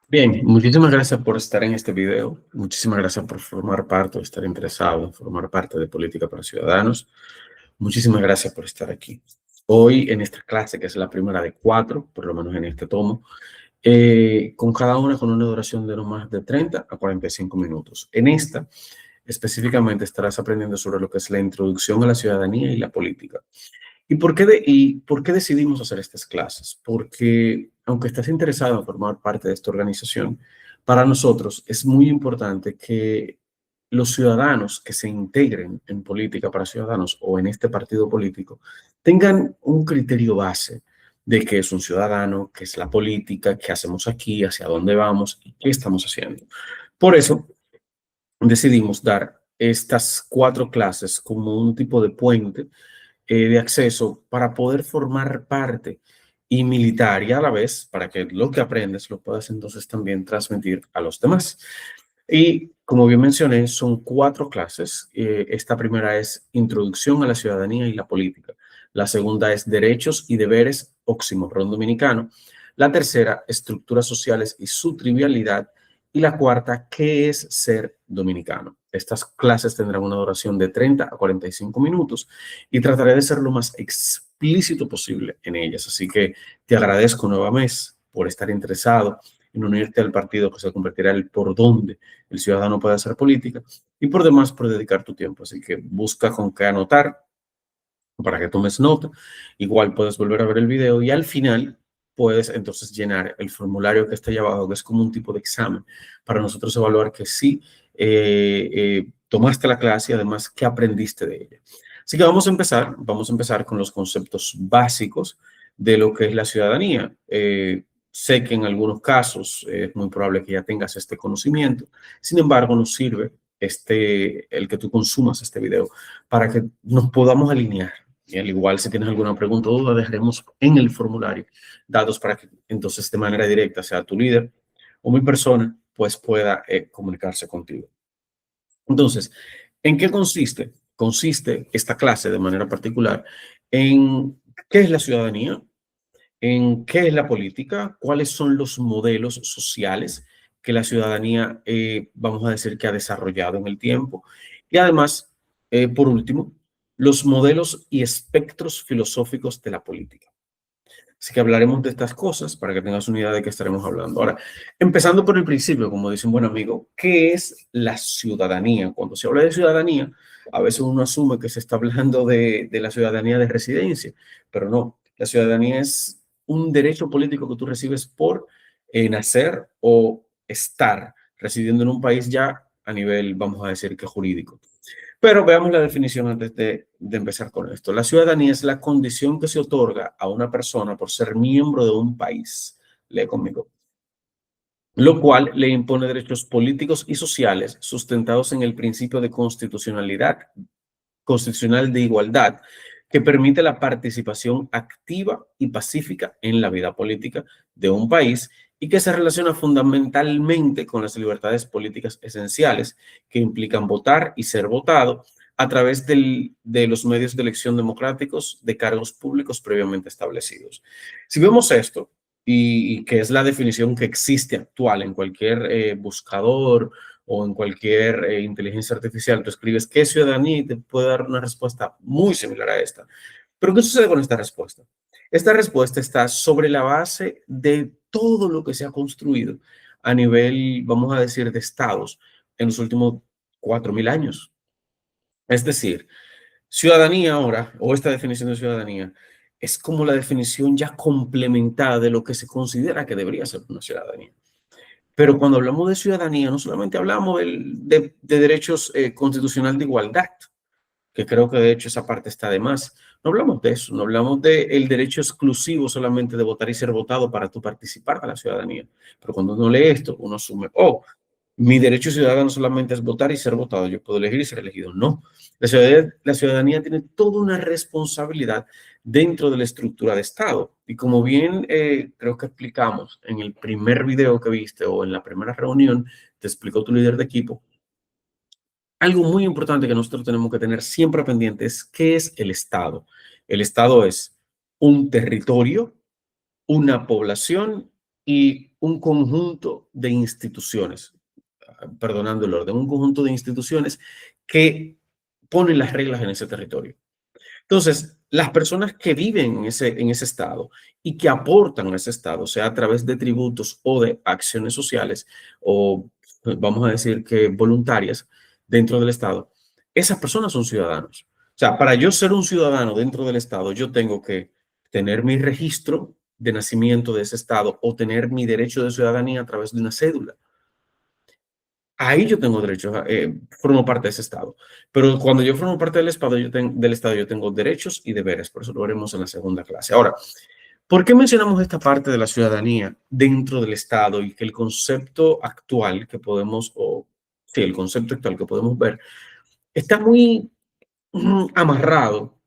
Bien, muchísimas gracias por estar en este video. Muchísimas gracias por formar parte o estar interesado en formar parte de Política para Ciudadanos. Muchísimas gracias por estar aquí. Hoy en esta clase, que es la primera de 4, por lo menos en este tomo, con cada una con una duración de no más de 30 a 45 minutos. En esta, específicamente, estarás aprendiendo sobre lo que es la introducción a la ciudadanía y la política. ¿Y por qué decidimos hacer estas clases? Porque aunque estés interesado en formar parte de esta organización, para nosotros es muy importante que los ciudadanos que se integren en Política para Ciudadanos o en este partido político tengan un criterio base de qué es un ciudadano, qué es la política, qué hacemos aquí, hacia dónde vamos y qué estamos haciendo. Por eso decidimos dar estas 4 clases como un tipo de puente de acceso para poder formar parte y militar y a la vez para que lo que aprendes lo puedas entonces también transmitir a los demás. Y como bien mencioné, son 4 clases. Esta primera es Introducción a la Ciudadanía y la Política. La segunda es Derechos y Deberes, oxímoron dominicano. La tercera, Estructuras sociales y su trivialidad. Y la cuarta, ¿qué es ser dominicano? Estas clases tendrán una duración de 30 a 45 minutos y trataré de ser lo más explícito posible en ellas. Así que te agradezco nuevamente por estar interesado en unirte al partido que se convertirá en el por donde el ciudadano puede hacer política y por demás por dedicar tu tiempo. Así que busca con qué anotar para que tomes nota. Igual puedes volver a ver el video y al final puedes entonces llenar el formulario que está allá abajo, que es como un tipo de examen para nosotros evaluar que sí tomaste la clase y además qué aprendiste de ella. Así que vamos a empezar con los conceptos básicos de lo que es la ciudadanía. Sé que en algunos casos es muy probable que ya tengas este conocimiento, sin embargo nos sirve el que tú consumas este video para que nos podamos alinear. Y al igual, si tienes alguna pregunta o duda, dejaremos en el formulario datos para que entonces de manera directa sea tu líder o mi persona, pues pueda comunicarse contigo. Entonces, ¿en qué consiste? Consiste esta clase de manera particular en qué es la ciudadanía, en qué es la política, cuáles son los modelos sociales que la ciudadanía, vamos a decir, que ha desarrollado en el tiempo. Y además, por último, los modelos y espectros filosóficos de la política. Así que hablaremos de estas cosas para que tengas una idea de qué estaremos hablando. Ahora, empezando por el principio, como dice un buen amigo, ¿qué es la ciudadanía? Cuando se habla de ciudadanía, a veces uno asume que se está hablando de la ciudadanía de residencia, pero no. La ciudadanía es un derecho político que tú recibes por nacer o estar residiendo en un país ya a nivel, vamos a decir, que jurídico. Pero veamos la definición antes de empezar con esto. La ciudadanía es la condición que se otorga a una persona por ser miembro de un país. Lee conmigo. Lo cual le impone derechos políticos y sociales sustentados en el principio de constitucionalidad, constitucional de igualdad, que permite la participación activa y pacífica en la vida política de un país y que se relaciona fundamentalmente con las libertades políticas esenciales que implican votar y ser votado a través de los medios de elección democráticos de cargos públicos previamente establecidos. Si vemos esto, y que es la definición que existe actual en cualquier buscador o en cualquier inteligencia artificial, tú escribes qué ciudadanía y te puede dar una respuesta muy similar a esta. Pero ¿qué sucede con esta respuesta? Esta respuesta está sobre la base de todo lo que se ha construido a nivel, vamos a decir, de estados en los últimos 4.000 años. Es decir, ciudadanía ahora, o esta definición de ciudadanía, es como la definición ya complementada de lo que se considera que debería ser una ciudadanía. Pero cuando hablamos de ciudadanía, no solamente hablamos de derechos constitucional de igualdad, que creo que de hecho esa parte está de más. No hablamos de eso, no hablamos del derecho exclusivo solamente de votar y ser votado para tú participar de la ciudadanía. Pero cuando uno lee esto, uno asume, oh, mi derecho ciudadano solamente es votar y ser votado. Yo puedo elegir y ser elegido. No. La ciudadanía tiene toda una responsabilidad dentro de la estructura de Estado. Y como bien creo que explicamos en el primer video que viste o en la primera reunión, te explicó tu líder de equipo, algo muy importante que nosotros tenemos que tener siempre pendiente es qué es el Estado. El Estado es un territorio, una población y un conjunto de instituciones, perdonando el orden, un conjunto de instituciones que ponen las reglas en ese territorio. Entonces, las personas que viven en ese estado y que aportan a ese estado, sea a través de tributos o de acciones sociales, o vamos a decir que voluntarias dentro del estado, esas personas son ciudadanos. O sea, para yo ser un ciudadano dentro del estado, yo tengo que tener mi registro de nacimiento de ese estado o tener mi derecho de ciudadanía a través de una cédula. Ahí yo tengo derecho, formo parte de ese Estado. Pero cuando yo formo parte del Estado, yo tengo derechos y deberes. Por eso lo veremos en la segunda clase. Ahora, ¿por qué mencionamos esta parte de la ciudadanía dentro del Estado y que el concepto actual que podemos, o sí, el concepto actual que podemos ver, está muy amarrado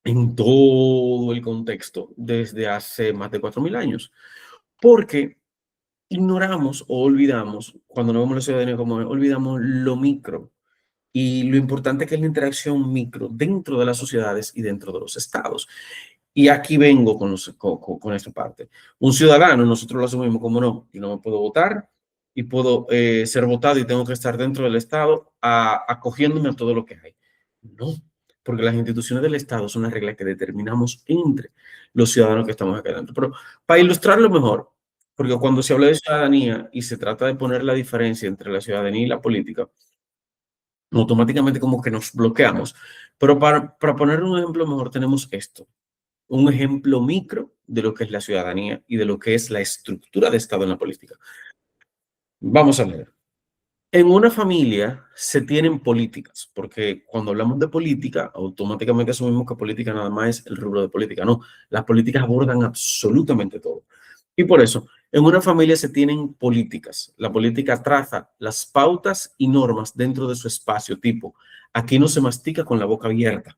en todo el contexto desde hace más de 4.000 años? Porque ignoramos o olvidamos, cuando no vemos la ciudadanía como olvidamos lo micro y lo importante que es la interacción micro dentro de las sociedades y dentro de los estados. Y aquí vengo con esta parte. Un ciudadano, nosotros lo asumimos como no, y no me puedo votar y puedo ser votado y tengo que estar dentro del Estado acogiéndome a todo lo que hay. No, porque las instituciones del Estado son las reglas que determinamos entre los ciudadanos que estamos acá adentro. Pero para ilustrarlo mejor, porque cuando se habla de ciudadanía y se trata de poner la diferencia entre la ciudadanía y la política, automáticamente como que nos bloqueamos. Pero para poner un ejemplo mejor, tenemos esto, un ejemplo micro de lo que es la ciudadanía y de lo que es la estructura de Estado en la política. Vamos a leer. En una familia se tienen políticas, porque cuando hablamos de política, automáticamente asumimos que política nada más es el rubro de política. No, las políticas abordan absolutamente todo. Y por eso, en una familia se tienen políticas. La política traza las pautas y normas dentro de su espacio tipo. Aquí no se mastica con la boca abierta.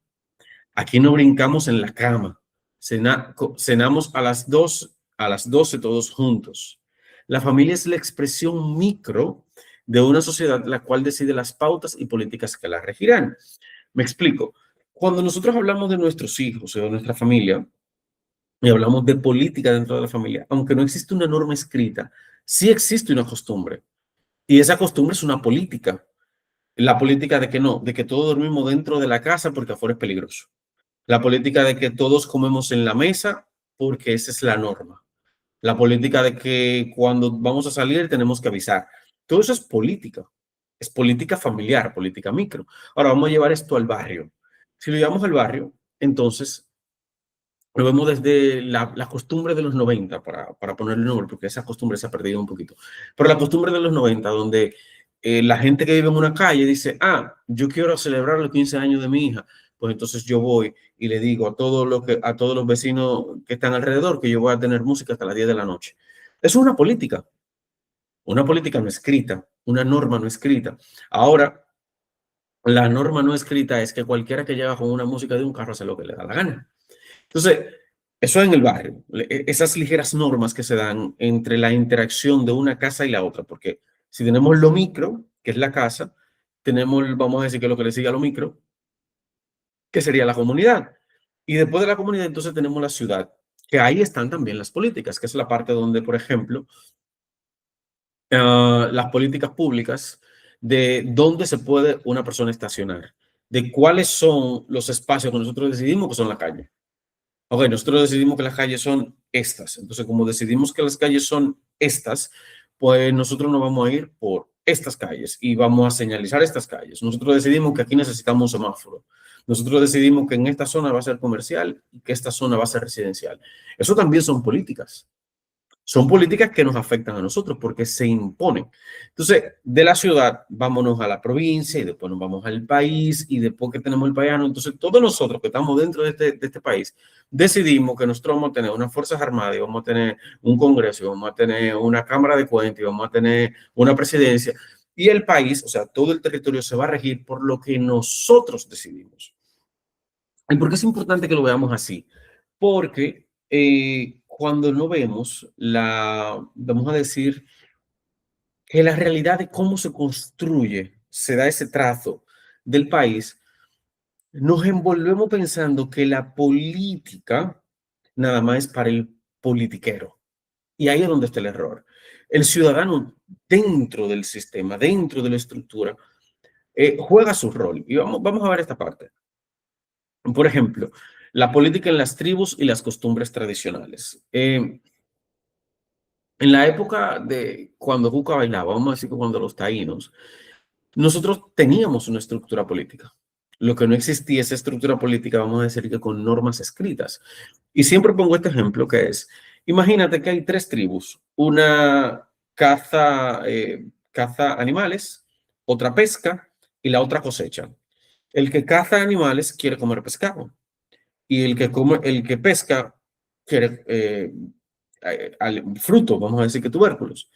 Aquí no brincamos en la cama. Cenamos a las 12 todos juntos. La familia es la expresión micro de una sociedad la cual decide las pautas y políticas que la regirán. Me explico. Cuando nosotros hablamos de nuestros hijos o de nuestra familia y hablamos de política dentro de la familia, aunque no existe una norma escrita, sí existe una costumbre. Y esa costumbre es una política. La política de que no, de que todos dormimos dentro de la casa porque afuera es peligroso. La política de que todos comemos en la mesa porque esa es la norma. La política de que cuando vamos a salir tenemos que avisar. Todo eso es política. Es política familiar, política micro. Ahora vamos a llevar esto al barrio. Si lo llevamos al barrio, entonces lo vemos desde la costumbre de los 90, para ponerle nombre, porque esa costumbre se ha perdido un poquito. Pero la costumbre de los 90, donde la gente que vive en una calle dice, ah, yo quiero celebrar los 15 años de mi hija, pues entonces yo voy y le digo a todos los vecinos que están alrededor que yo voy a tener música hasta las 10 de la noche. Eso es una política no escrita, una norma no escrita. Ahora, la norma no escrita es que cualquiera que llega con una música de un carro hace lo que le da la gana. Entonces, eso en el barrio, esas ligeras normas que se dan entre la interacción de una casa y la otra, porque si tenemos lo micro, que es la casa, tenemos, vamos a decir que lo que le sigue a lo micro, que sería la comunidad. Y después de la comunidad, entonces tenemos la ciudad, que ahí están también las políticas, que es la parte donde, por ejemplo, las políticas públicas de dónde se puede una persona estacionar, de cuáles son los espacios que nosotros decidimos que son la calle. Ok, nosotros decidimos que las calles son estas. Entonces, como decidimos que las calles son estas, pues nosotros nos vamos a ir por estas calles y vamos a señalizar estas calles. Nosotros decidimos que aquí necesitamos un semáforo. Nosotros decidimos que en esta zona va a ser comercial y que esta zona va a ser residencial. Eso también son políticas. Son políticas que nos afectan a nosotros porque se imponen. Entonces, de la ciudad, vámonos a la provincia y después nos vamos al país y después que tenemos el país, entonces todos nosotros que estamos dentro de este país decidimos que nosotros vamos a tener unas Fuerzas Armadas y vamos a tener un Congreso y vamos a tener una Cámara de Cuentas y vamos a tener una presidencia y el país, o sea, todo el territorio se va a regir por lo que nosotros decidimos. ¿Y por qué es importante que lo veamos así? Porque cuando no vemos vamos a decir, que la realidad de cómo se construye, se da ese trazo del país, nos envolvemos pensando que la política nada más es para el politiquero. Y ahí es donde está el error. El ciudadano dentro del sistema, dentro de la estructura, juega su rol. Y vamos a ver esta parte. Por ejemplo, la política en las tribus y las costumbres tradicionales. En la época de cuando Cuca bailaba, vamos a decir que cuando los taínos, nosotros teníamos una estructura política. Lo que no existía esa estructura política, vamos a decir que con normas escritas. Y siempre pongo este ejemplo que es, imagínate que hay tres tribus, una caza animales, otra pesca y la otra cosecha. El que caza animales quiere comer pescado y el que pesca quiere fruto, vamos a decir que tubérculos.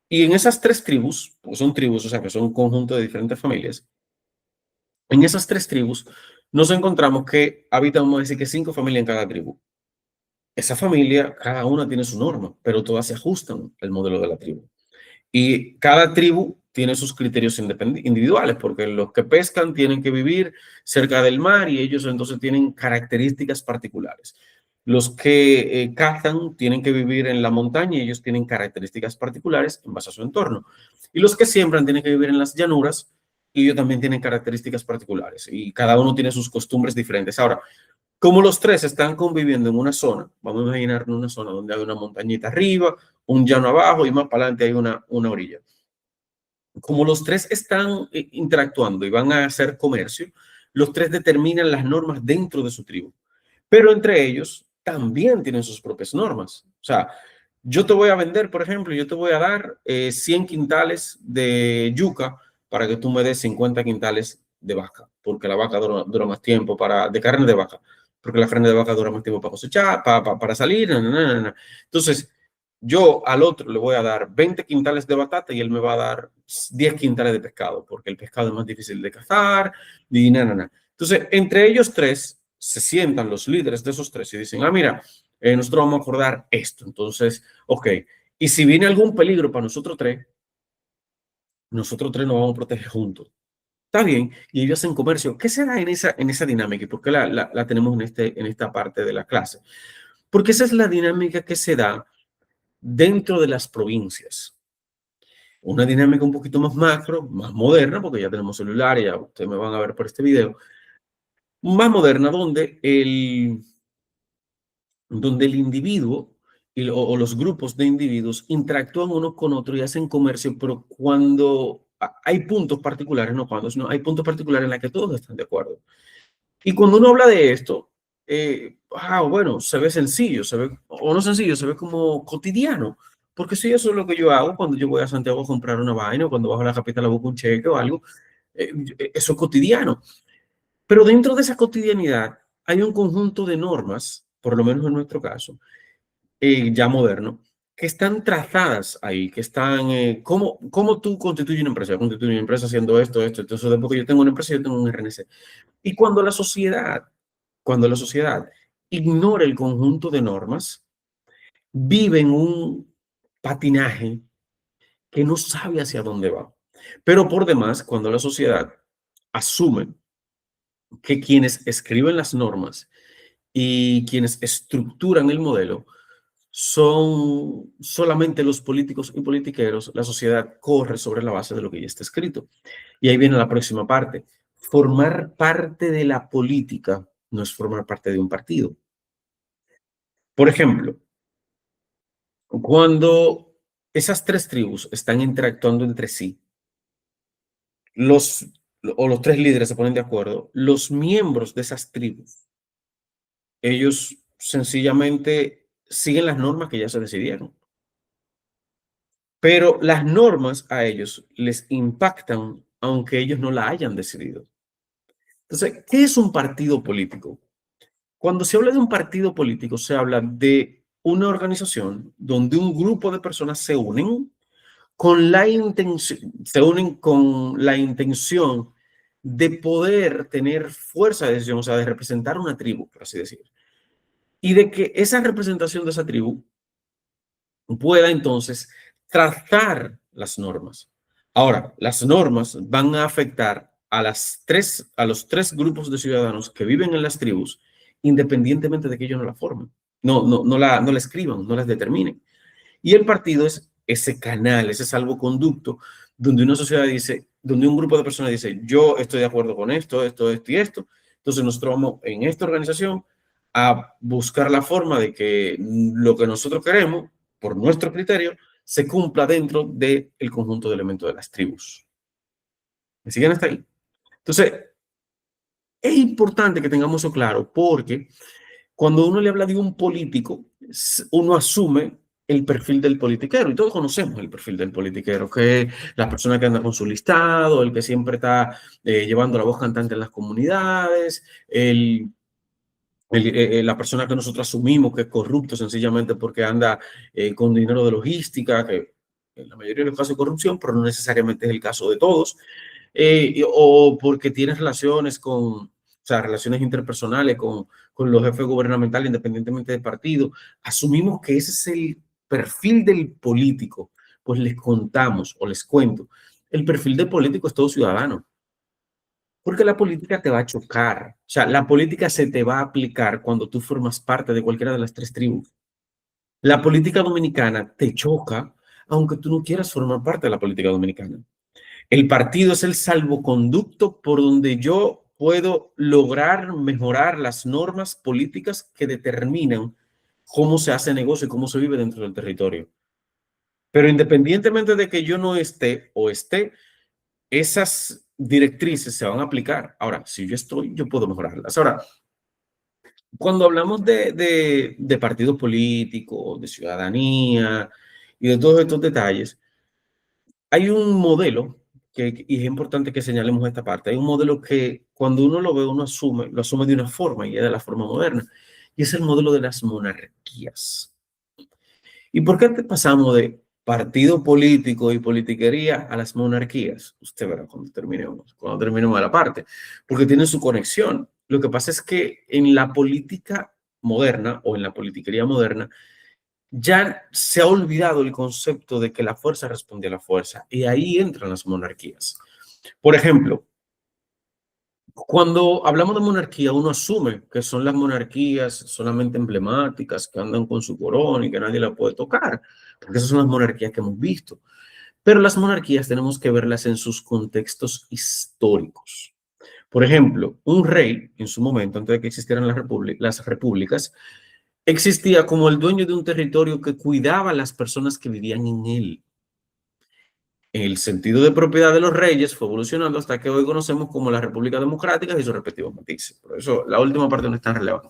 Y en esas tres tribus, pues son tribus, o sea que son un conjunto de diferentes familias, en esas tres tribus nos encontramos que habitan, vamos a decir que 5 familias en cada tribu. Esa familia, cada una tiene su norma, pero todas se ajustan al modelo de la tribu. Y cada tribu tiene sus criterios individuales, porque los que pescan tienen que vivir cerca del mar y ellos entonces tienen características particulares. Los que cazan tienen que vivir en la montaña y ellos tienen características particulares en base a su entorno. Y los que siembran tienen que vivir en las llanuras y ellos también tienen características particulares y cada uno tiene sus costumbres diferentes. Ahora, como los tres están conviviendo en una zona, vamos a imaginarnos una zona donde hay una montañita arriba, un llano abajo y más para adelante hay una orilla. Como los tres están interactuando y van a hacer comercio, los tres determinan las normas dentro de su tribu. Pero entre ellos también tienen sus propias normas. O sea, yo te voy a vender, por ejemplo, yo te voy a dar 100 quintales de yuca para que tú me des 50 quintales de vaca, porque la vaca dura más tiempo de carne de vaca, porque la carne de vaca dura más tiempo para cosechar, para salir. Entonces, yo al otro le voy a dar 20 quintales de batata y él me va a dar 10 quintales de pescado, porque el pescado es más difícil de cazar. Y Entonces, entre ellos tres se sientan los líderes de esos tres y dicen, mira, nosotros vamos a acordar esto. Entonces, ok, y si viene algún peligro para nosotros tres nos vamos a proteger juntos. Está bien, y ellos hacen comercio. ¿Qué se da en esa dinámica? ¿Y por qué la tenemos en esta parte de la clase? Porque esa es la dinámica que se da dentro de las provincias. Una dinámica un poquito más macro, más moderna, porque ya tenemos celulares, ya ustedes me van a ver por este video, más moderna, donde el individuo o los grupos de individuos interactúan unos con otros y hacen comercio, pero cuando hay puntos particulares, no cuando, sino hay puntos particulares en los que todos están de acuerdo. Y cuando uno habla de esto, bueno, se ve sencillo, o no sencillo, se ve como cotidiano. Porque si eso es lo que yo hago cuando yo voy a Santiago a comprar una vaina, o cuando bajo a la capital a buscar un cheque o algo, eso es cotidiano. Pero dentro de esa cotidianidad hay un conjunto de normas, por lo menos en nuestro caso, ya moderno, que están trazadas ahí, que están, ¿cómo tú constituyes una empresa? Yo constituyo una empresa haciendo esto, esto. Entonces, después que yo tengo una empresa, yo tengo un RNC. Y cuando la sociedad ignora el conjunto de normas, vive en un patinaje que no sabe hacia dónde va. Pero por demás, cuando la sociedad asume que quienes escriben las normas y quienes estructuran el modelo son solamente los políticos y politiqueros, la sociedad corre sobre la base de lo que ya está escrito. Y ahí viene la próxima parte. Formar parte de la política no es formar parte de un partido. Por ejemplo, cuando esas tres tribus están interactuando entre sí, los, los tres líderes se ponen de acuerdo, los miembros de esas tribus, ellos sencillamente siguen las normas que ya se decidieron. Pero las normas a ellos les impactan aunque ellos no la hayan decidido. Entonces, ¿qué es un partido político? Cuando se habla de un partido político, se habla de una organización donde un grupo de personas se unen con la intención de poder tener fuerza de decisión, o sea, de representar una tribu, por así decir. Y de que esa representación de esa tribu pueda entonces trazar las normas. Ahora, las normas van a afectar a los tres grupos de ciudadanos que viven en las tribus, independientemente de que ellos no la formen, no la escriban, no las determinen. Y el partido es ese canal, ese salvoconducto, donde una sociedad dice, donde un grupo de personas dice, yo estoy de acuerdo con esto, esto, esto y esto. Entonces nosotros vamos en esta organización a buscar la forma de que lo que nosotros queremos, por nuestro criterio, se cumpla dentro del conjunto de elementos de las tribus. ¿Me siguen hasta ahí? Entonces, es importante que tengamos eso claro porque cuando uno le habla de un político, uno asume el perfil del politiquero y todos conocemos el perfil del politiquero, que es la persona que anda con su listado, el que siempre está llevando la voz cantante en las comunidades, la persona que nosotros asumimos que es corrupto sencillamente porque anda con dinero de logística, que en la mayoría de los casos es corrupción, pero no necesariamente es el caso de todos, o porque tiene relaciones o sea, relaciones interpersonales con los jefes gubernamentales independientemente del partido. Asumimos que ese es el perfil del político. Pues les contamos o les cuento, el perfil del político es todo ciudadano. Porque la política te va a chocar. O sea, la política se te va a aplicar cuando tú formas parte de cualquiera de las tres tribus. La política dominicana te choca aunque tú no quieras formar parte de la política dominicana. El partido es el salvoconducto por donde yo puedo lograr mejorar las normas políticas que determinan cómo se hace negocio y cómo se vive dentro del territorio. Pero independientemente de que yo no esté o esté, esas directrices se van a aplicar. Ahora, si yo estoy, yo puedo mejorarlas. Ahora, cuando hablamos de partidos políticos, de ciudadanía y de todos estos detalles, hay un modelo y es importante que señalemos esta parte, hay un modelo que cuando uno lo ve, uno lo asume de una forma y es de la forma moderna, y es el modelo de las monarquías. ¿Y por qué te pasamos de partido político y politiquería a las monarquías? Usted verá cuando terminemos la parte, porque tienen su conexión. Lo que pasa es que en la política moderna o en la politiquería moderna ya se ha olvidado el concepto de que la fuerza responde a la fuerza y ahí entran las monarquías. Por ejemplo, cuando hablamos de monarquía, uno asume que son las monarquías solamente emblemáticas, que andan con su corona y que nadie la puede tocar, porque esas son las monarquías que hemos visto. Pero las monarquías tenemos que verlas en sus contextos históricos. Por ejemplo, un rey, en su momento, antes de que existieran las repúblicas, existía como el dueño de un territorio que cuidaba a las personas que vivían en él. El sentido de propiedad de los reyes fue evolucionando hasta que hoy conocemos como las repúblicas democráticas y sus respectivos matices. Por eso la última parte no es tan relevante.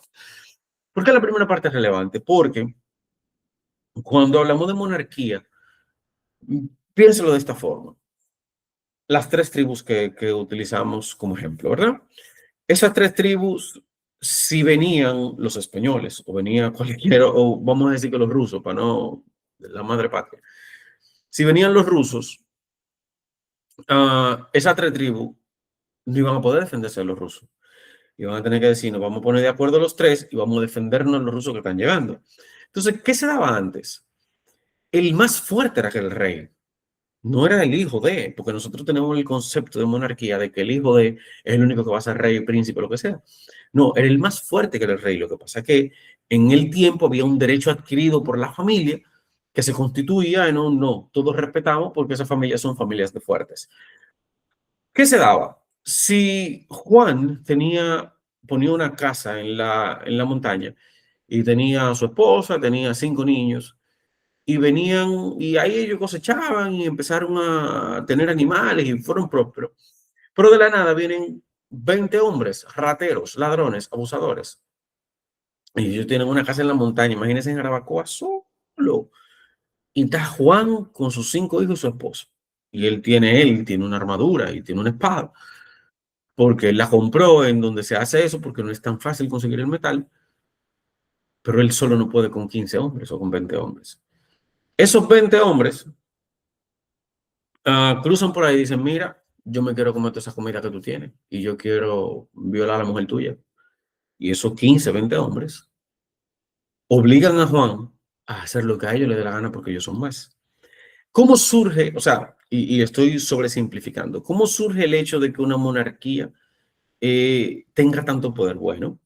¿Por qué la primera parte es relevante? Porque cuando hablamos de monarquía, piénselo de esta forma. Las tres tribus que utilizamos como ejemplo, ¿verdad? Esas tres tribus, si venían los españoles o venía cualquiera, o vamos a decir que los rusos, para no, la madre patria, si venían los rusos, esas tres tribus no iban a poder defenderse de los rusos. Y van a tener que decir, nos vamos a poner de acuerdo los tres y vamos a defendernos de los rusos que están llegando. Entonces, ¿qué se daba antes? El más fuerte era que el rey. No era el hijo de, porque nosotros tenemos el concepto de monarquía de que el hijo de es el único que va a ser rey, príncipe, lo que sea. No, era el más fuerte que el rey. Lo que pasa es que en el tiempo había un derecho adquirido por la familia que se constituía en un no, todos respetamos porque esas familias son familias de fuertes. ¿Qué se daba? Si Juan ponía una casa en la montaña y tenía a su esposa, tenía 5 niños, y venían, y ahí ellos cosechaban y empezaron a tener animales y fueron prósperos. Pero de la nada vienen 20 hombres, rateros, ladrones, abusadores. Y ellos tienen una casa en la montaña, imagínense en Jarabacoa solo. Y está Juan con sus 5 hijos y su esposa. Y él tiene una armadura y tiene una espada, porque él la compró en donde se hace eso, porque no es tan fácil conseguir el metal, pero él solo no puede con 15 hombres o con 20 hombres. Esos 20 hombres cruzan por ahí y dicen, mira, yo me quiero comer toda esa comida que tú tienes y yo quiero violar a la mujer tuya. Y esos 15, 20 hombres obligan a Juan a hacer lo que a ellos les dé la gana porque ellos son más. ¿Cómo surge, o sea, y estoy sobresimplificando, cómo surge el hecho de que una monarquía tenga tanto poder? Bueno,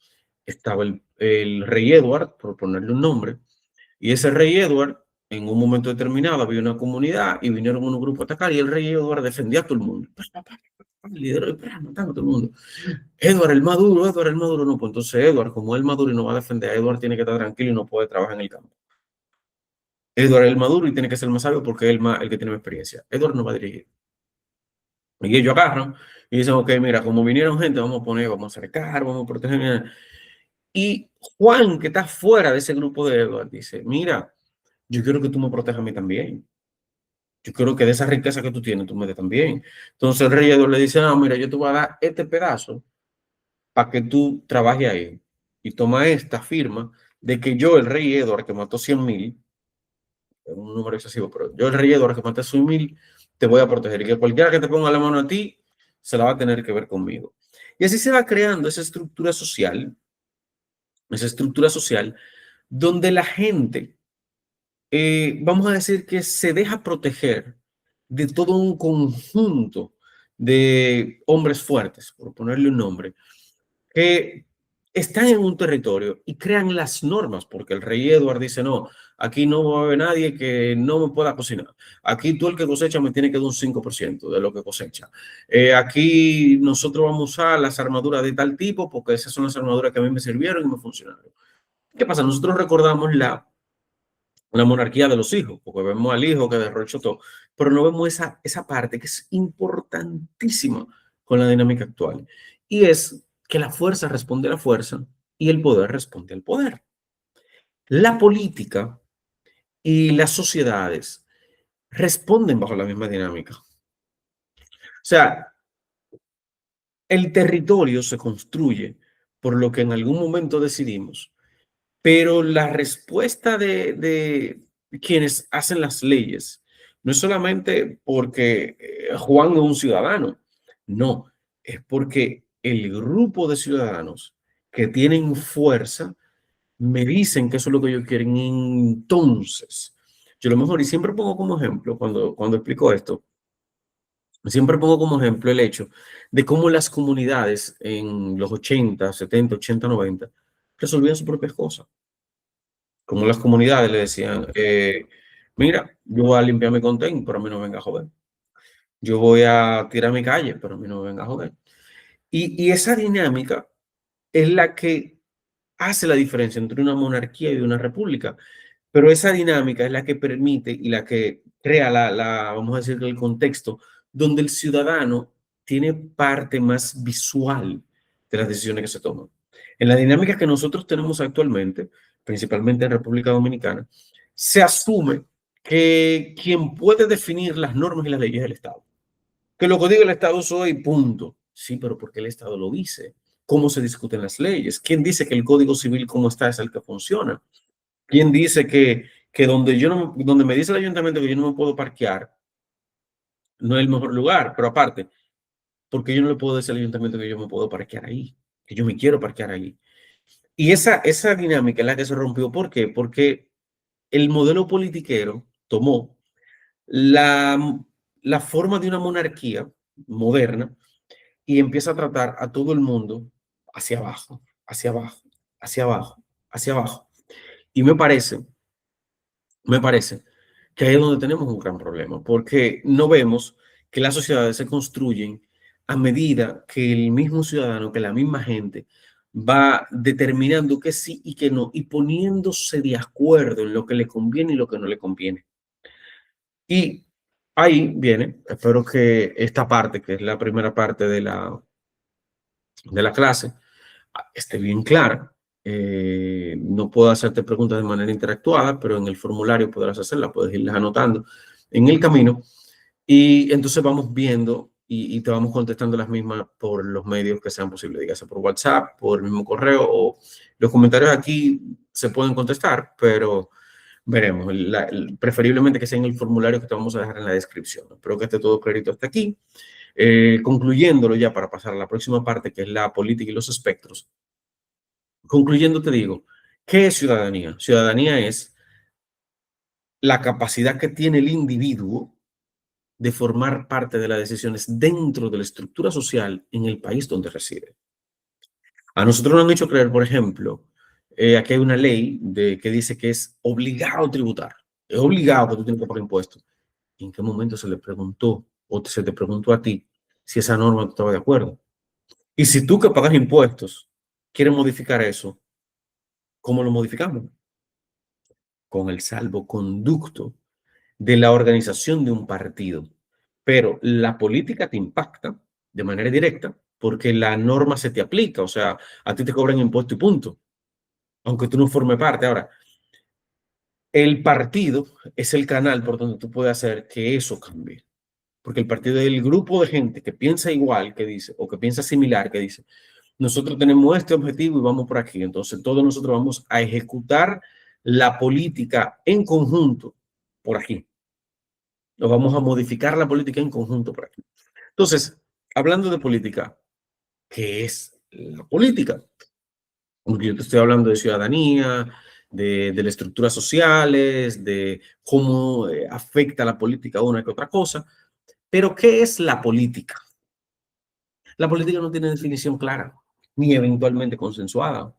estaba el rey Edward, por ponerle un nombre, y ese rey Edward en un momento determinado había una comunidad y vinieron unos grupos a atacar y el rey Edward defendía a todo el mundo. Lideró y matando a todo el mundo. Edward el Maduro, no, pues entonces Edward, como el Maduro y no va a defender a Edward, tiene que estar tranquilo y no puede trabajar en el campo. Edward el Maduro y tiene que ser más sabio porque es el que tiene más experiencia. Edward no va a dirigir. Y ellos agarran y dicen, ok, mira, como vinieron gente, vamos a poner, vamos a acercar, vamos a proteger. Y Juan, que está fuera de ese grupo de Edward, dice, mira, yo quiero que tú me protejas a mí también. Yo quiero que de esa riqueza que tú tienes, tú me des también. Entonces el rey Edward le dice, no, mira, yo te voy a dar este pedazo para que tú trabajes ahí. Y toma esta firma de que yo, el rey Edward, que mató 100.000, es un número excesivo, pero yo, el rey Edward, que maté 100.000, te voy a proteger. Y que cualquiera que te ponga la mano a ti, se la va a tener que ver conmigo. Y así se va creando esa estructura social donde la gente, vamos a decir que se deja proteger de todo un conjunto de hombres fuertes, por ponerle un nombre, que están en un territorio y crean las normas, porque el rey Edward dice, no, aquí no va a haber nadie que no me pueda cocinar. Aquí tú el que cosecha me tiene que dar un 5% de lo que cosecha. Aquí nosotros vamos a usar las armaduras de tal tipo, porque esas son las armaduras que a mí me sirvieron y me funcionaron. ¿Qué pasa? Nosotros recordamos la monarquía de los hijos, porque vemos al hijo que derrochó todo, pero no vemos esa parte que es importantísima con la dinámica actual. Y es que la fuerza responde a la fuerza y el poder responde al poder. La política y las sociedades responden bajo la misma dinámica. O sea, el territorio se construye por lo que en algún momento decidimos. Pero la respuesta de quienes hacen las leyes no es solamente porque Juan es un ciudadano, no, es porque el grupo de ciudadanos que tienen fuerza me dicen que eso es lo que ellos quieren. Entonces, yo lo mejor, y siempre pongo como ejemplo, cuando explico esto, siempre pongo como ejemplo el hecho de cómo las comunidades en los 80, 70, 80, 90 resolvían sus propias cosas. Como las comunidades le decían, mira, yo voy a limpiar mi contén, pero a mí no me venga a joder. Yo voy a tirar mi calle, pero a mí no me venga a joder. Y esa dinámica es la que hace la diferencia entre una monarquía y una república. Pero esa dinámica es la que permite y la que crea vamos a decir, el contexto donde el ciudadano tiene parte más visual de las decisiones que se toman. En la dinámica que nosotros tenemos actualmente, principalmente en República Dominicana, se asume que quien puede definir las normas y las leyes es el Estado. Que lo que diga el Estado soy punto. Sí, pero ¿por qué el Estado lo dice? ¿Cómo se discuten las leyes? ¿Quién dice que el Código Civil como está es el que funciona? ¿Quién dice que donde, donde me dice el ayuntamiento que yo no me puedo parquear no es el mejor lugar? Pero aparte, porque yo no le puedo decir al ayuntamiento que yo me puedo parquear ahí, que yo me quiero parquear ahí? Y esa dinámica es la que se rompió. ¿Por qué? Porque el modelo politiquero tomó la, la forma de una monarquía moderna y empieza a tratar a todo el mundo hacia abajo, hacia abajo, hacia abajo, hacia abajo. Y me parece que ahí es donde tenemos un gran problema, porque no vemos que las sociedades se construyen a medida que el mismo ciudadano, que la misma gente va determinando que sí y que no, y poniéndose de acuerdo en lo que le conviene y lo que no le conviene. Y ahí viene, espero que esta parte, que es la primera parte de la clase, esté bien clara. No puedo hacerte preguntas de manera interactuada, pero en el formulario podrás hacerla, puedes irlas anotando en el camino y entonces vamos viendo y te vamos contestando las mismas por los medios que sean posibles, dígase por WhatsApp, por el mismo correo o los comentarios aquí se pueden contestar, pero veremos, preferiblemente que sea en el formulario que te vamos a dejar en la descripción. Espero que esté todo clarito hasta aquí. Concluyéndolo ya para pasar a la próxima parte, que es la política y los espectros. Concluyendo, te digo, ¿qué es ciudadanía? Ciudadanía es la capacidad que tiene el individuo de formar parte de las decisiones dentro de la estructura social en el país donde reside. A nosotros nos han hecho creer, por ejemplo, aquí hay una ley que dice que es obligado tributar. es obligado que tú tienes que pagar impuestos. ¿En qué momento se le preguntó o se te preguntó a ti si esa norma tú estabas de acuerdo? Y si tú que pagas impuestos quieres modificar eso, ¿cómo lo modificamos? Con el salvoconducto de la organización de un partido. Pero la política te impacta de manera directa porque la norma se te aplica, o sea, a ti te cobran impuesto y punto, aunque tú no formes parte. Ahora, el partido es el canal por donde tú puedes hacer que eso cambie. Porque el partido es el grupo de gente que piensa igual, que dice, o que piensa similar, que dice, nosotros tenemos este objetivo y vamos por aquí. Entonces, todos nosotros vamos a ejecutar la política en conjunto por aquí. Nos vamos a modificar la política en conjunto por aquí. Entonces, hablando de política, ¿qué es la política? Porque yo te estoy hablando de ciudadanía, de las estructuras sociales, de cómo afecta la política una que otra cosa. Pero, ¿qué es la política? La política no tiene definición clara, ni eventualmente consensuada,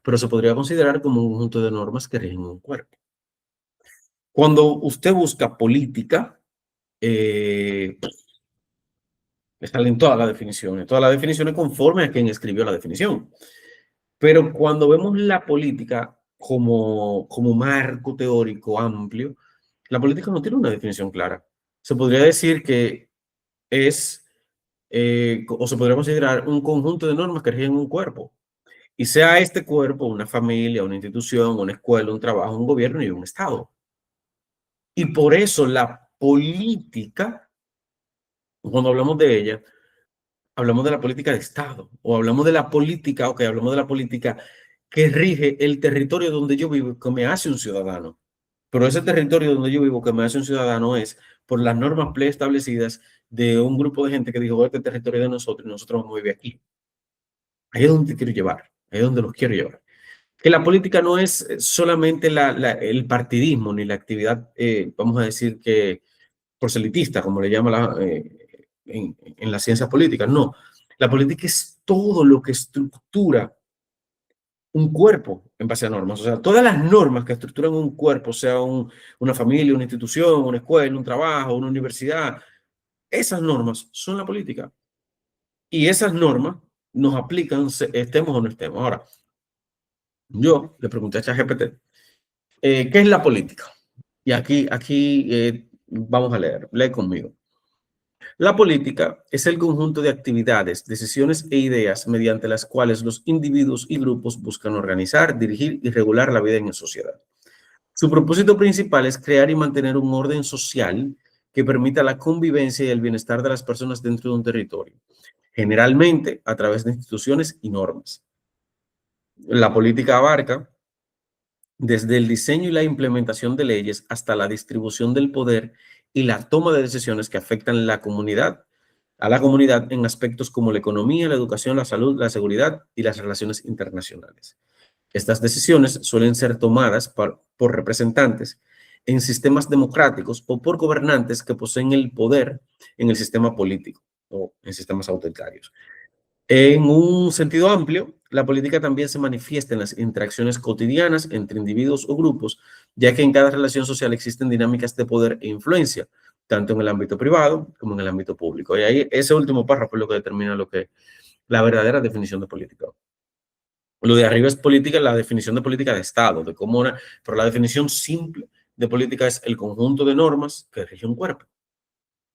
pero se podría considerar como un conjunto de normas que rigen un cuerpo. Cuando usted busca política, eh, salen todas las definiciones conforme a quien escribió la definición. Pero cuando vemos la política como marco teórico amplio, la política no tiene una definición clara. Se podría decir que es, o se podría considerar un conjunto de normas que rigen un cuerpo. Y sea este cuerpo una familia, una institución, una escuela, un trabajo, un gobierno y un Estado. Y por eso la política, cuando hablamos de ella, hablamos de la política de Estado o hablamos de la política, ok, hablamos de la política que rige el territorio donde yo vivo, que me hace un ciudadano. Pero ese territorio donde yo vivo, que me hace un ciudadano, es por las normas preestablecidas de un grupo de gente que dijo, este territorio es de nosotros y nosotros vamos a vivir aquí. Ahí es donde te quiero llevar, ahí es donde los quiero llevar. Que la política no es solamente el partidismo ni la actividad, vamos a decir que proselitista, como le llama en las ciencias políticas. No, la política es todo lo que estructura un cuerpo en base a normas. O sea, todas las normas que estructuran un cuerpo, sea una familia, una institución, una escuela, un trabajo, una universidad, esas normas son la política. Y esas normas nos aplican, estemos o no estemos. Ahora, yo le pregunté a ChatGPT, ¿qué es la política? Y aquí vamos a leer, lee conmigo. La política es el conjunto de actividades, decisiones e ideas mediante las cuales los individuos y grupos buscan organizar, dirigir y regular la vida en la sociedad. Su propósito principal es crear y mantener un orden social que permita la convivencia y el bienestar de las personas dentro de un territorio, generalmente a través de instituciones y normas. La política abarca desde el diseño y la implementación de leyes hasta la distribución del poder y la toma de decisiones que afectan a la comunidad en aspectos como la economía, la educación, la salud, la seguridad y las relaciones internacionales. Estas decisiones suelen ser tomadas por representantes en sistemas democráticos o por gobernantes que poseen el poder en el sistema político o en sistemas autoritarios. En un sentido amplio, la política también se manifiesta en las interacciones cotidianas entre individuos o grupos, ya que en cada relación social existen dinámicas de poder e influencia, tanto en el ámbito privado como en el ámbito público. Y ahí ese último párrafo es lo que determina la verdadera definición de política. Lo de arriba es política, la definición de política de Estado, de cómo pero la definición simple de política es el conjunto de normas que rige un cuerpo.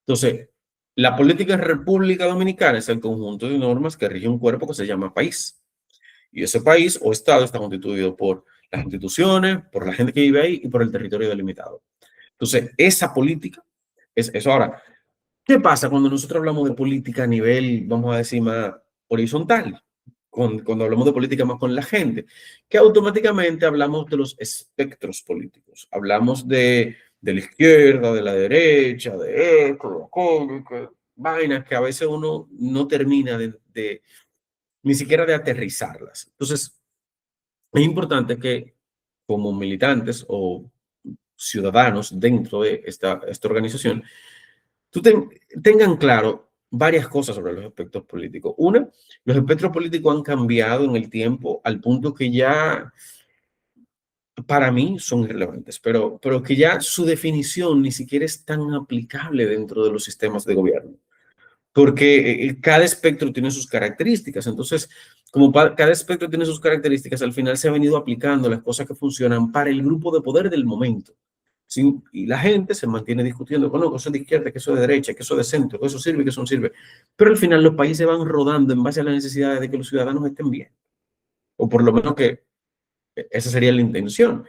Entonces, la política en República Dominicana es el conjunto de normas que rige un cuerpo que se llama país. Y ese país o estado está constituido por las instituciones, por la gente que vive ahí y por el territorio delimitado. Entonces, esa política es eso. Ahora, ¿qué pasa cuando nosotros hablamos de política a nivel, vamos a decir, más horizontal? Cuando hablamos de política más con la gente, que automáticamente hablamos de los espectros políticos. Hablamos de la izquierda, de la derecha, de esto, de aquello, vainas que a veces uno no termina ni siquiera de aterrizarlas. Entonces, es importante que como militantes o ciudadanos dentro de esta organización, tengan claro varias cosas sobre los aspectos políticos. Una, los espectros políticos han cambiado en el tiempo al punto que ya para mí son irrelevantes, pero que ya su definición ni siquiera es tan aplicable dentro de los sistemas de gobierno, porque cada espectro tiene sus características. Entonces, como cada espectro tiene sus características, al final se ha venido aplicando las cosas que funcionan para el grupo de poder del momento. ¿Sí? Y la gente se mantiene discutiendo con, no, que eso es de izquierda, que eso es de derecha, que eso es de centro, que eso sirve, que eso no sirve. Pero al final los países van rodando en base a las necesidades de que los ciudadanos estén bien, o por lo menos que esa sería la intención.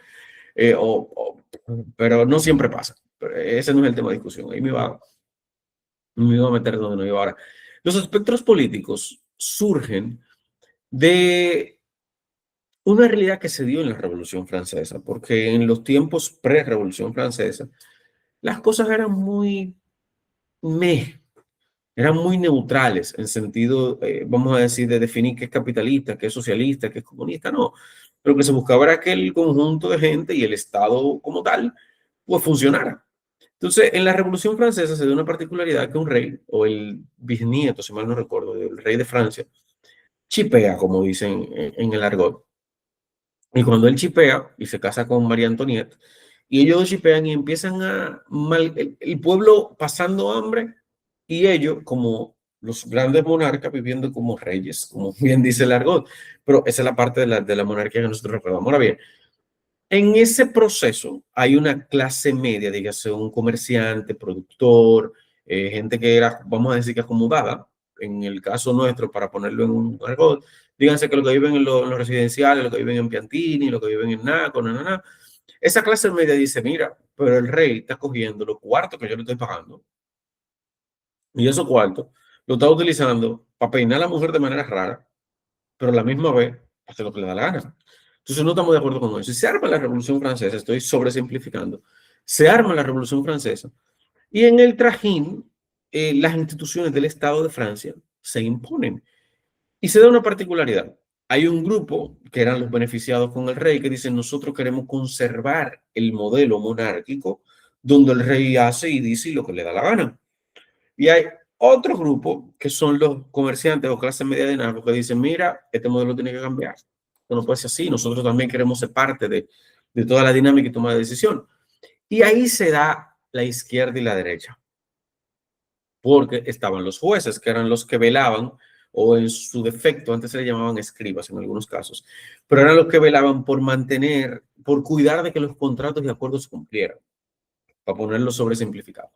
Pero no siempre pasa. Pero ese no es el tema de discusión. Ahí me iba a meter donde no iba ahora. Los espectros políticos surgen de una realidad que se dio en la Revolución Francesa, porque en los tiempos pre-Revolución Francesa, las cosas eran muy meh, eran muy neutrales en sentido, vamos a decir, de definir qué es capitalista, qué es socialista, qué es comunista, no. Lo que se buscaba era que el conjunto de gente y el Estado como tal, pues funcionara. Entonces, en la Revolución Francesa se dio una particularidad que un rey, o el bisnieto, si mal no recuerdo, del rey de Francia, chipea, como dicen en el argot. Y cuando él chipea y se casa con María Antonieta, y ellos dos chipean y empiezan el pueblo pasando hambre y ellos como los grandes monarcas viviendo como reyes, como bien dice el argot. Pero esa es la parte de la monarquía que nosotros recordamos. Ahora bien, en ese proceso hay una clase media, dígase un comerciante, productor, gente que era, vamos a decir que acomodada, en el caso nuestro, para ponerlo en un argot, díganse que los que viven en los residenciales, los que viven en Piantini, los que viven en Naco, esa clase media dice, mira, pero el rey está cogiendo los cuartos que yo le estoy pagando y esos cuartos lo está utilizando para peinar a la mujer de manera rara, pero a la misma vez hace lo que le da la gana. Entonces no estamos de acuerdo con eso. Y se arma la Revolución Francesa, estoy sobresimplificando, se arma la Revolución Francesa y en el trajín las instituciones del Estado de Francia se imponen. Y se da una particularidad. Hay un grupo que eran los beneficiados con el rey que dicen nosotros queremos conservar el modelo monárquico donde el rey hace y dice lo que le da la gana. Y hay otro grupo que son los comerciantes o clase media de narco que dicen, mira, este modelo tiene que cambiar. Esto no puede ser así. Nosotros también queremos ser parte de toda la dinámica y toma de decisión. Y ahí se da la izquierda y la derecha, porque estaban los jueces, que eran los que velaban, o en su defecto, antes se le llamaban escribas en algunos casos, pero eran los que velaban por mantener, por cuidar de que los contratos y acuerdos se cumplieran, para ponerlo sobresimplificado.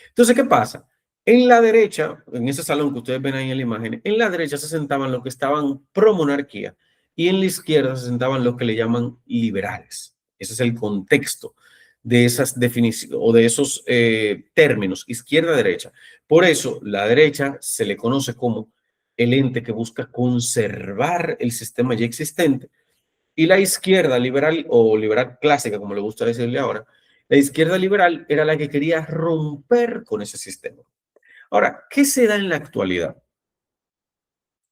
Entonces, ¿qué pasa? En la derecha, en ese salón que ustedes ven ahí en la imagen, en la derecha se sentaban los que estaban pro monarquía y en la izquierda se sentaban los que le llaman liberales. Ese es el contexto de esas definiciones o de esos términos, izquierda-derecha. Por eso, la derecha se le conoce como el ente que busca conservar el sistema ya existente y la izquierda liberal o liberal clásica, como le gusta decirle ahora, la izquierda liberal era la que quería romper con ese sistema. Ahora, ¿qué se da en la actualidad?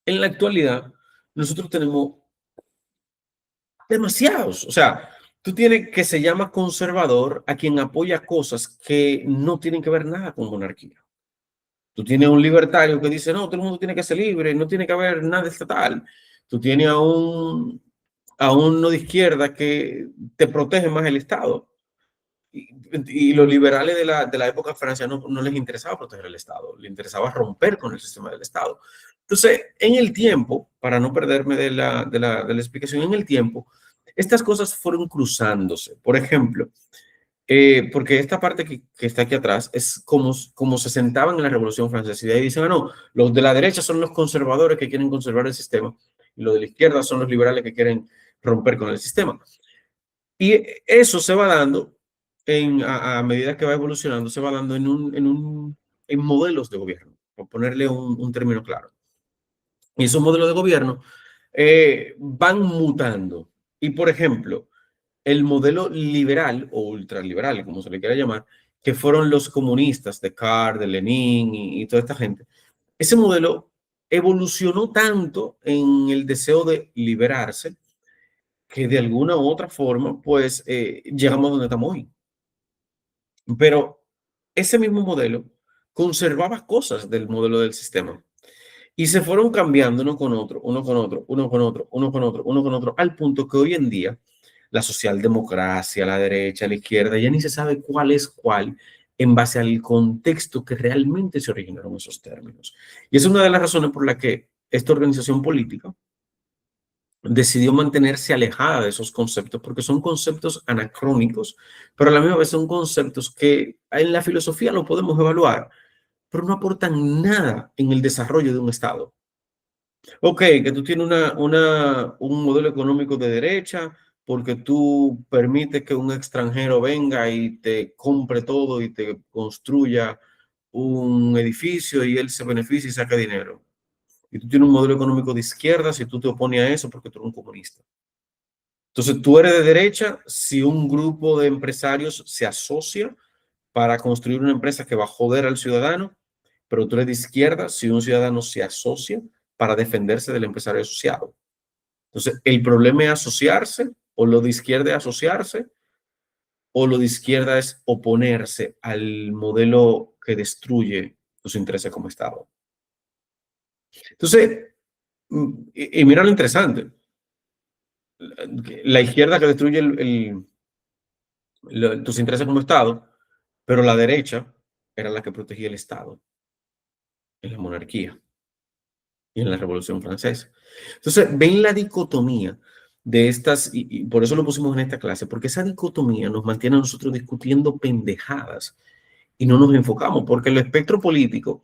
En la actualidad, nosotros tenemos demasiados. O sea, tú tienes que se llama conservador a quien apoya cosas que no tienen que ver nada con monarquía. Tú tienes un libertario que dice, no, todo el mundo tiene que ser libre, no tiene que haber nada estatal. Tú tienes a uno de izquierda que te protege más el Estado. Y los liberales de la época francesa no les interesaba proteger el Estado, les interesaba romper con el sistema del Estado. Entonces, en el tiempo, para no perderme de la explicación, en el tiempo, estas cosas fueron cruzándose. Por ejemplo, porque esta parte que está aquí atrás es como se sentaban en la Revolución Francesa. Y de ahí dicen, ah, no, los de la derecha son los conservadores que quieren conservar el sistema y los de la izquierda son los liberales que quieren romper con el sistema. Y eso se va dando a medida que va evolucionando, se va dando en modelos de gobierno, por ponerle un término claro. Y esos modelos de gobierno van mutando. Y, por ejemplo, el modelo liberal o ultraliberal, como se le quiera llamar, que fueron los comunistas de Carl, de Lenin y toda esta gente, ese modelo evolucionó tanto en el deseo de liberarse que de alguna u otra forma, pues llegamos donde estamos hoy. Pero ese mismo modelo conservaba cosas del modelo del sistema y se fueron cambiando uno con otro, uno con otro, uno con otro, uno con otro, uno con otro, al punto que hoy en día la socialdemocracia, la derecha, la izquierda, ya ni se sabe cuál es cuál en base al contexto que realmente se originaron esos términos. Y es una de las razones por la que esta organización política decidió mantenerse alejada de esos conceptos, porque son conceptos anacrónicos, pero a la misma vez son conceptos que en la filosofía lo podemos evaluar, pero no aportan nada en el desarrollo de un Estado. Ok, que tú tienes un modelo económico de derecha porque tú permites que un extranjero venga y te compre todo y te construya un edificio y él se beneficia y saca dinero. Y tú tienes un modelo económico de izquierda si tú te opones a eso porque tú eres un comunista. Entonces, tú eres de derecha si un grupo de empresarios se asocia para construir una empresa que va a joder al ciudadano, pero tú eres de izquierda si un ciudadano se asocia para defenderse del empresario asociado. Entonces, el problema es asociarse, o lo de izquierda es asociarse, o lo de izquierda es oponerse al modelo que destruye tus intereses como Estado. Entonces, y mira lo interesante, la izquierda que destruye tus intereses como Estado, pero la derecha era la que protegía el Estado en la monarquía y en la Revolución Francesa. Entonces, ven la dicotomía de estas, y por eso lo pusimos en esta clase, porque esa dicotomía nos mantiene a nosotros discutiendo pendejadas y no nos enfocamos, porque el espectro político,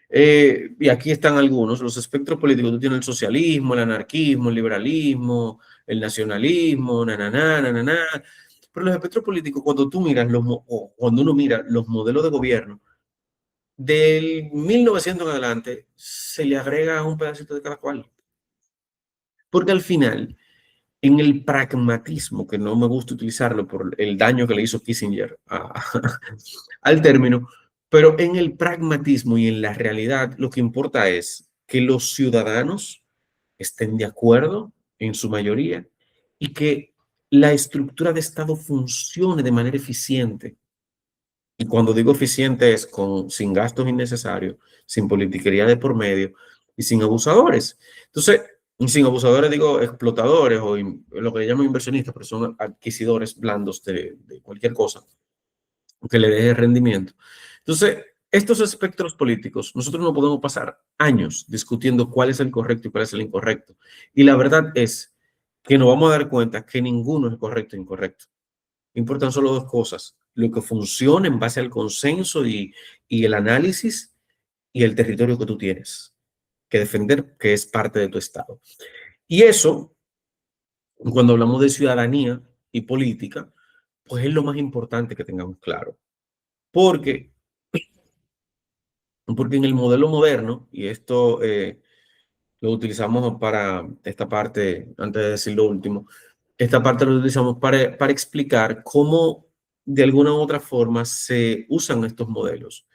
y aquí están algunos, los espectros políticos, tú tienes el socialismo, el anarquismo, el liberalismo, el nacionalismo, pero los espectros políticos, cuando tú miras, o cuando uno mira los modelos de gobierno, del 1900 en adelante, se le agrega un pedacito de cada cual. Porque al final, en el pragmatismo, que no me gusta utilizarlo por el daño que le hizo Kissinger al término, pero en el pragmatismo y en la realidad, lo que importa es que los ciudadanos estén de acuerdo en su mayoría y que la estructura de Estado funcione de manera eficiente. Y cuando digo eficiente es sin gastos innecesarios, sin politiquería de por medio y sin abusadores. Entonces, sin abusadores digo explotadores o lo que llaman inversionistas, pero son adquisidores blandos de cualquier cosa que le deje rendimiento. Entonces, estos espectros políticos, nosotros no podemos pasar años discutiendo cuál es el correcto y cuál es el incorrecto. Y la verdad es que nos vamos a dar cuenta que ninguno es correcto e incorrecto. Importan solo dos cosas, lo que funciona en base al consenso y el análisis y el territorio que tú tienes que defender, que es parte de tu Estado. Y eso, cuando hablamos de ciudadanía y política, pues es lo más importante que tengamos claro. Porque, porque en el modelo moderno, y esto lo utilizamos para esta parte, antes de decir lo último, esta parte lo utilizamos para explicar cómo de alguna u otra forma se usan estos modelos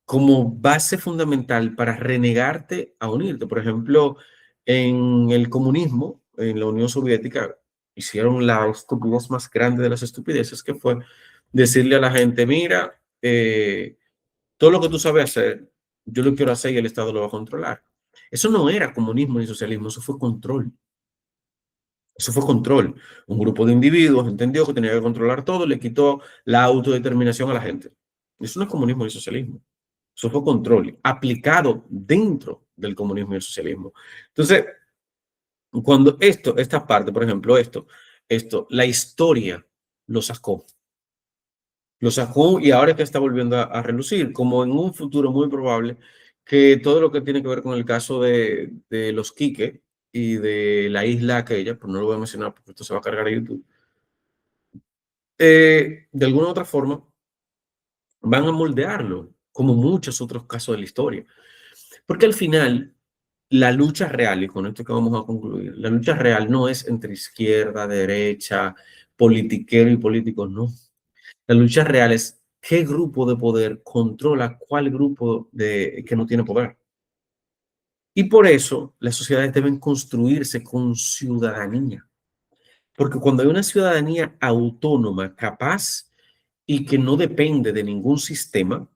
como base fundamental para renegarte a unirte. Por ejemplo, en el comunismo, en la Unión Soviética, hicieron la estupidez más grande de las estupideces, que fue decirle a la gente, mira, todo lo que tú sabes hacer, yo lo quiero hacer y el Estado lo va a controlar. Eso no era comunismo ni socialismo, eso fue control. Eso fue control. Un grupo de individuos entendió que tenía que controlar todo, le quitó la autodeterminación a la gente. Eso no es comunismo ni socialismo. Eso fue control aplicado dentro del comunismo y el socialismo. Entonces, cuando esta parte, por ejemplo, la historia lo sacó. Lo sacó y ahora es que está volviendo a relucir, como en un futuro muy probable, que todo lo que tiene que ver con el caso de los Quique y de la isla aquella, pues no lo voy a mencionar porque esto se va a cargar a YouTube, de alguna u otra forma van a moldearlo, como muchos otros casos de la historia. Porque al final, la lucha real, y con esto que vamos a concluir, la lucha real no es entre izquierda, derecha, politiquero y políticos, no. La lucha real es qué grupo de poder controla cuál grupo que no tiene poder. Y por eso las sociedades deben construirse con ciudadanía. Porque cuando hay una ciudadanía autónoma, capaz y que no depende de ningún sistema,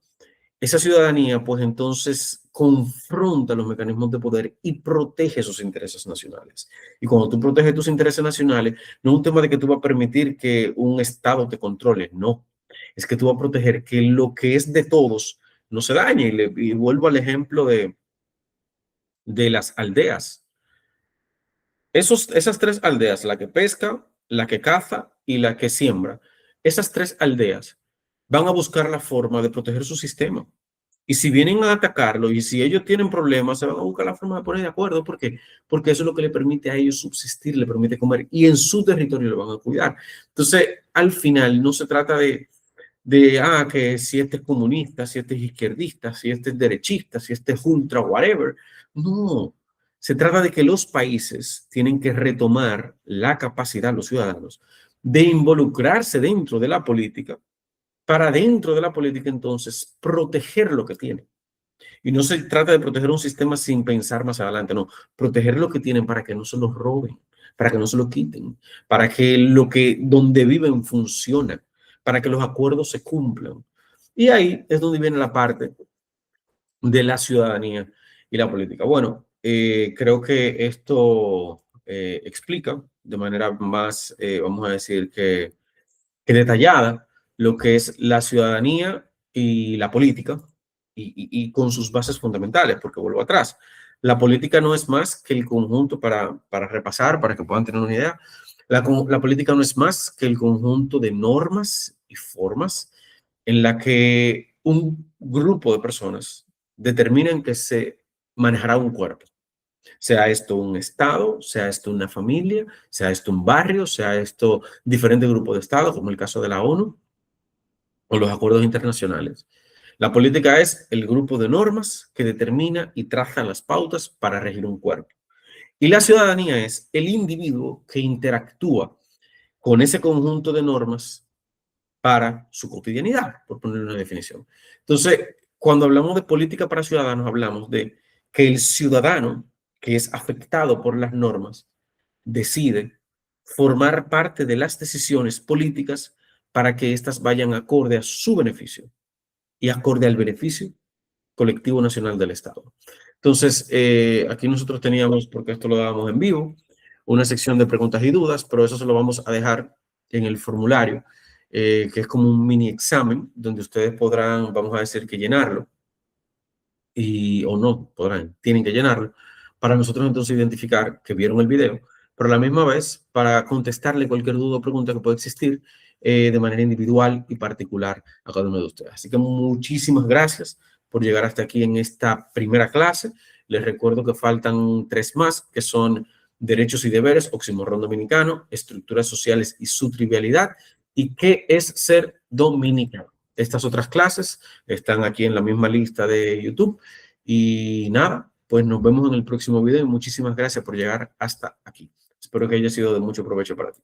esa ciudadanía, pues entonces confronta los mecanismos de poder y protege sus intereses nacionales. Y cuando tú proteges tus intereses nacionales, no es un tema de que tú vas a permitir que un Estado te controle, no. Es que tú vas a proteger que lo que es de todos no se dañe. Y vuelvo al ejemplo de las aldeas. Esas tres aldeas, la que pesca, la que caza y la que siembra, esas tres aldeas van a buscar la forma de proteger su sistema. Y si vienen a atacarlo y si ellos tienen problemas, se van a buscar la forma de poner de acuerdo. ¿Por qué? Porque eso es lo que le permite a ellos subsistir, le permite comer y en su territorio lo van a cuidar. Entonces, al final no se trata que si este es comunista, si este es izquierdista, si este es derechista, si este es ultra, whatever. No, se trata de que los países tienen que retomar la capacidad, los ciudadanos, de involucrarse dentro de la política, para dentro de la política entonces proteger lo que tienen. Y no se trata de proteger un sistema sin pensar más adelante, no, proteger lo que tienen para que no se lo roben, para que no se lo quiten, para que lo que donde viven funcione, para que los acuerdos se cumplan. Y ahí es donde viene la parte de la ciudadanía y la política. Bueno, creo que esto explica de manera más, vamos a decir que detallada lo que es la ciudadanía y la política y con sus bases fundamentales, porque vuelvo atrás. La política no es más que el conjunto para repasar, para que puedan tener una idea. La política no es más que el conjunto de normas y formas en la que un grupo de personas determinan que se manejará un cuerpo. Sea esto un estado, sea esto una familia, sea esto un barrio, sea esto diferentes grupos de estados, como el caso de la ONU o los acuerdos internacionales. La política es el grupo de normas que determina y traza las pautas para regir un cuerpo. Y la ciudadanía es el individuo que interactúa con ese conjunto de normas para su cotidianidad, por poner una definición. Entonces, cuando hablamos de política para ciudadanos, hablamos de que el ciudadano que es afectado por las normas decide formar parte de las decisiones políticas para que éstas vayan acorde a su beneficio y acorde al beneficio colectivo nacional del Estado. Entonces, aquí nosotros teníamos, porque esto lo dábamos en vivo, una sección de preguntas y dudas, pero eso se lo vamos a dejar en el formulario, que es como un mini examen donde ustedes podrán, vamos a decir, que llenarlo o no podrán, tienen que llenarlo, para nosotros entonces identificar que vieron el video, pero a la misma vez para contestarle cualquier duda o pregunta que pueda existir de manera individual y particular a cada uno de ustedes. Así que muchísimas gracias por llegar hasta aquí en esta primera clase. Les recuerdo que faltan 3 más, que son derechos y deberes, oximorrón dominicano, estructuras sociales y su trivialidad, y qué es ser dominicano. Estas otras clases están aquí en la misma lista de YouTube. Y nada, pues nos vemos en el próximo video y muchísimas gracias por llegar hasta aquí. Espero que haya sido de mucho provecho para ti.